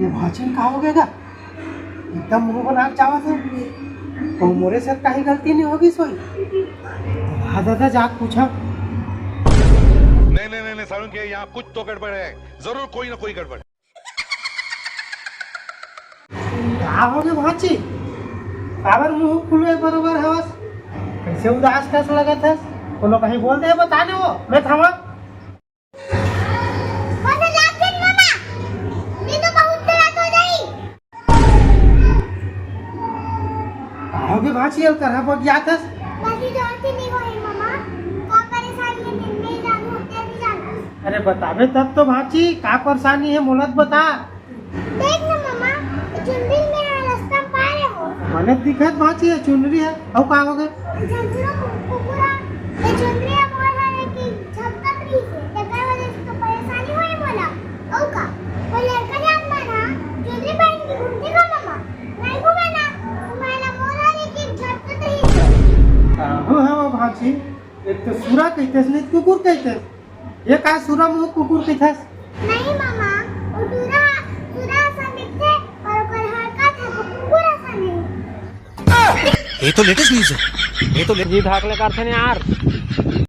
ये भाचन का हो गएगा एकदम मुंह बना चावा था तो मोरे से कहीं गलती नहीं होगी सोई दादा जाके पूछा नहीं सारुण के यहाँ कुछ तो गड़बड़ है, जरूर कोई ना कोई गड़बड़। क्या हो गया भाची काबर मुंह खुले बरोबर हवस कैसे उदास कैस लगा था कोनो कहीं बोल दे बताने वो मैं थामा आओगे भाची अब करहा पर गया था बाकी जो आती नहीं होई मामा का परेशानी है दिन में जानू होते भी जाना। अरे बतावे तब तो भाची का परेशानी है मोलत बता देख ना मामा चुनरी में रास्ता पारे हो मने दिखत भाची है चुनरी है अब का हो गए झंझुरा कुकुरा ये चुनरी बोल है कि झपकत रही से तेकर वजह से तो परेशानी होई बोला ओ का वो लड़का जान माना चुनरी पहन के घूमती का मामा नहीं घूमे ना तुम्हारा मोरा ने कि झपकत रही से हो है वो भाची एक तो सूरा कहते नहीं कुकुर कहते ये का सूरा मुंह कुकुर कहते नहीं मामा वो दूरा दूरा सा दिखते और ओकर हरकत है वो कुकुरा सा नहीं ये तो लेटेस्ट न्यूज़ है। ये तो जी धाकले कारखाने यार